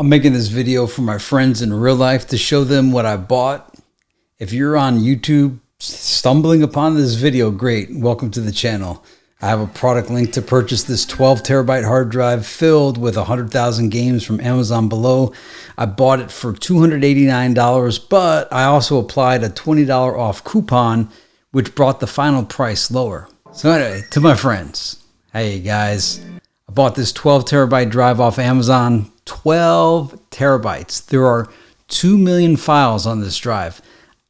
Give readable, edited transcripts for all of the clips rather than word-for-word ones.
I'm making this video for my friends in real life to show them what I bought. If you're on YouTube stumbling upon this video, great. Welcome to the channel. I have a product link to purchase this 12 terabyte hard drive filled with 100,000 games from Amazon below. I bought it for $289, but I also applied a $20 off coupon, which brought the final price lower. So anyway, to my friends, hey guys, I bought this 12 terabyte drive off Amazon. 12 terabytes. There are 2 million files on this drive.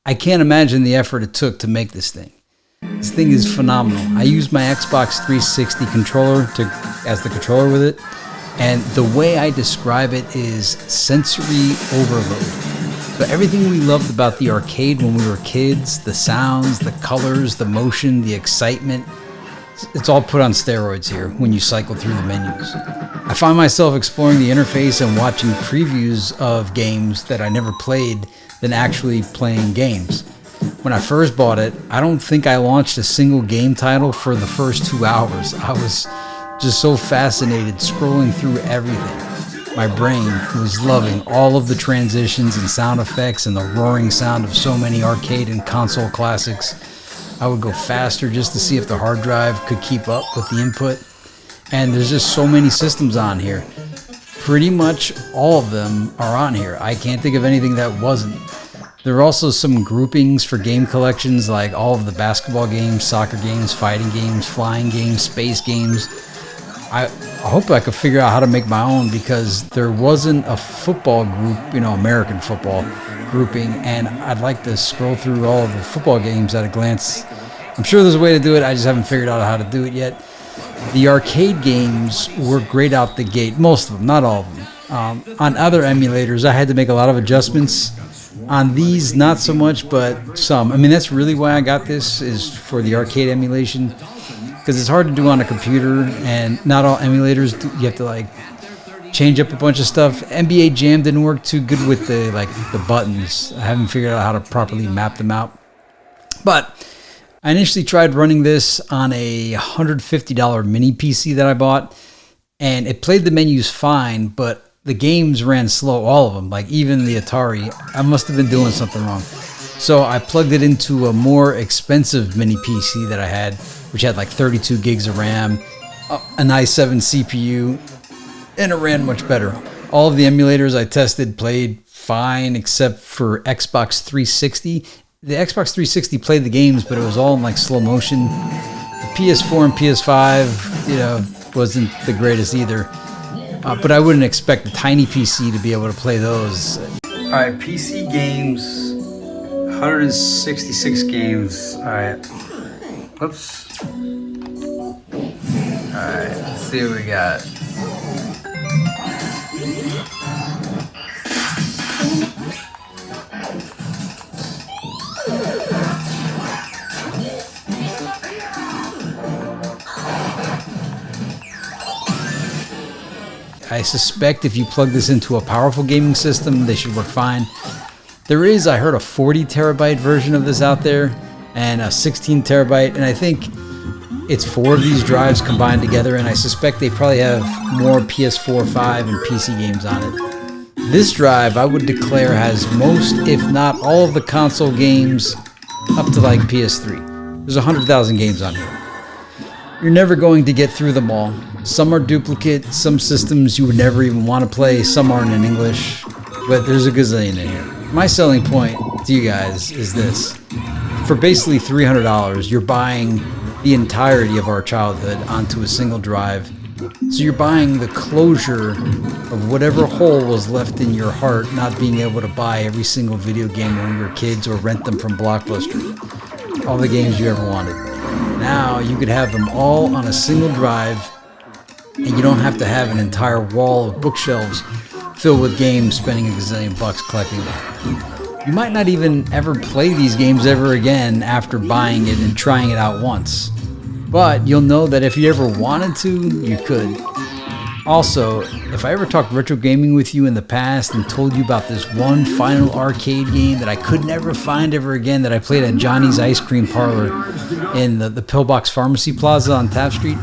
I can't imagine the effort it took to make this thing. This thing is phenomenal. I use my Xbox 360 controller as the controller with it, and the way I describe it is sensory overload. So everything we loved about the arcade when we were kids, the sounds, the colors, the motion, the excitement, it's all put on steroids here when you cycle through the menus. I find myself exploring the interface and watching previews of games that I never played than actually playing games. When I first bought it, I don't think I launched a single game title for the first 2 hours. I was just so fascinated scrolling through everything. My brain was loving all of the transitions and sound effects and the roaring sound of so many arcade and console classics. I would go faster just to see if the hard drive could keep up with the input. And there's just so many systems on here. Pretty much all of them are on here. I can't think of anything that wasn't. There are also some groupings for game collections, like all of the basketball games, soccer games, fighting games, flying games, space games. I hope I could figure out how to make my own, because there wasn't a football group, American football grouping, and I'd like to scroll through all of the football games at a glance. I'm sure there's a way to do it. I just haven't figured out how to do it yet. The arcade games were great out the gate. Most of them, not all of them. On other emulators, I had to make a lot of adjustments. On these, not so much, but some. I mean, that's really why I got this, is for the arcade emulation, because it's hard to do on a computer, and not all emulators you have to change up a bunch of stuff. NBA Jam didn't work too good with the buttons. I haven't figured out how to properly map them out. But I initially tried running this on a $150 mini PC that I bought, and it played the menus fine, but the games ran slow, all of them, even the Atari. I must have been doing something wrong. So I plugged it into a more expensive mini PC that I had, which had 32 gigs of RAM, an i7 CPU, and it ran much better. All of the emulators I tested played fine except for Xbox 360. The Xbox 360 played the games, but it was all in slow motion. The PS4 and PS5, wasn't the greatest either. But I wouldn't expect a tiny PC to be able to play those. All right, PC games, 166 games. All right, whoops. All right, let's see what we got. I suspect if you plug this into a powerful gaming system, they should work fine. There is, I heard, a 40 terabyte version of this out there, and a 16 terabyte, and I think it's 4 of these drives combined together, and I suspect they probably have more PS4, 5, and PC games on it. This drive, I would declare, has most, if not all, of the console games up to PS3. There's 100,000 games on here. You're never going to get through them all. Some are duplicate, some systems you would never even want to play, some aren't in English, but there's a gazillion in here. My selling point to you guys is this. For basically $300, you're buying the entirety of our childhood onto a single drive. So you're buying the closure of whatever hole was left in your heart, not being able to buy every single video game when we were kids or rent them from Blockbuster. All the games you ever wanted. Now you could have them all on a single drive, and you don't have to have an entire wall of bookshelves filled with games, spending a gazillion bucks collecting them. You might not even ever play these games ever again after buying it and trying it out once. But you'll know that if you ever wanted to, you could. Also, if I ever talked retro gaming with you in the past and told you about this one final arcade game that I could never find ever again, that I played at Johnny's Ice Cream Parlor in the Pillbox Pharmacy Plaza on Taft Street,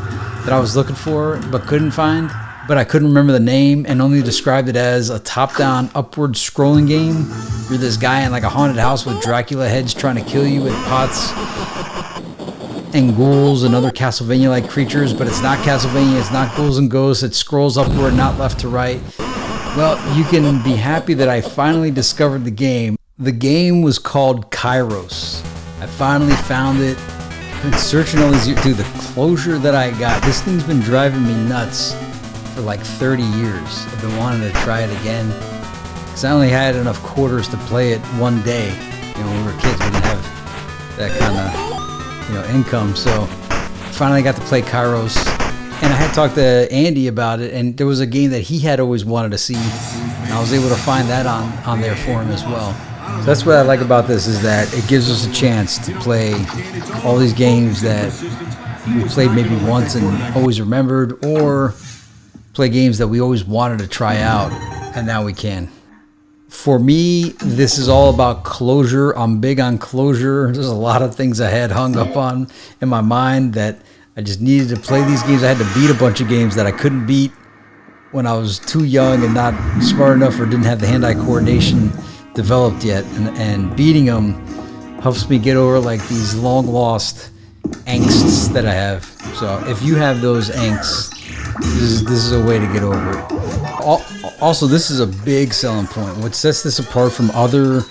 that I was looking for but couldn't find, but I couldn't remember the name and only described it as a top-down upward scrolling game. You're this guy in like a haunted house with Dracula heads trying to kill you with pots and ghouls and other Castlevania-like creatures, but it's not Castlevania, it's not ghouls and ghosts, it scrolls upward, not left to right. Well, you can be happy that I finally discovered the game. The game was called Kairos. I finally found it. I've been searching all these years. Dude, the closure that I got, this thing's been driving me nuts for like 30 years. I've been wanting to try it again because I only had enough quarters to play it one day. You know, when we were kids, we didn't have that kind of, you know, income. So I finally got to play Kairos. And I had talked to Andy about it, and there was a game that he had always wanted to see, and I was able to find that on there for him as well. So that's what I like about this, is that it gives us a chance to play all these games that we played maybe once and always remembered, or play games that we always wanted to try out, and now we can. For me, this is all about closure. I'm big on closure. There's a lot of things I had hung up on in my mind that I just needed to play these games. I had to beat a bunch of games that I couldn't beat when I was too young and not smart enough, or didn't have the hand-eye coordination developed yet. And beating them helps me get over like these long-lost angsts that I have. So if you have those angsts, this is a way to get over it. Also, this is a big selling point. What sets this apart from other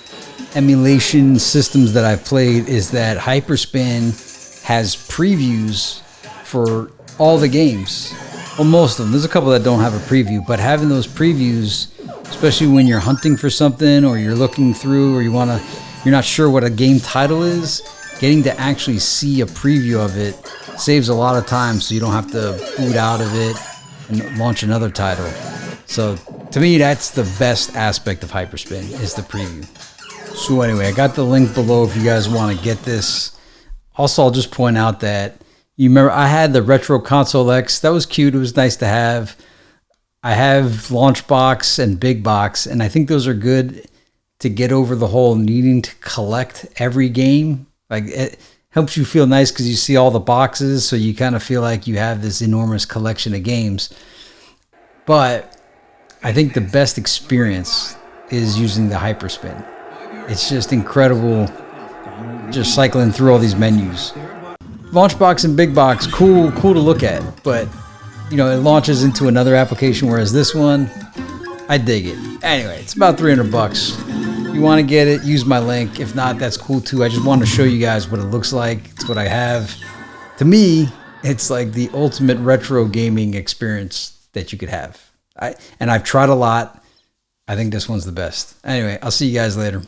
emulation systems that I've played is that Hyperspin has previews for all the games. Well, most of them. There's a couple that don't have a preview, but having those previews, especially when you're hunting for something, or you're looking through, or you're not sure what a game title is, getting to actually see a preview of it saves a lot of time, so you don't have to boot out of it and launch another title. So to me, that's the best aspect of Hyperspin, is the preview. So anyway, I got the link below if you guys want to get this. Also, I'll just point out that, you remember I had the Retro Console X. That was cute. It was nice to have. I have Launch Box and Big Box, and I think those are good to get over the whole needing to collect every game. Like, it helps you feel nice because you see all the boxes, so you kind of feel like you have this enormous collection of games. But I think the best experience is using the Hyperspin. It's just incredible, just cycling through all these menus. Launchbox and Big Box, cool to look at, but you know, it launches into another application, whereas this one, I dig it. Anyway, it's about 300 bucks. You want to get it, use my link. If not, that's cool too. I just wanted to show you guys what it looks like. It's what I have. To me, it's like the ultimate retro gaming experience that you could have. And I've tried a lot. I think this one's the best. Anyway, I'll see you guys later.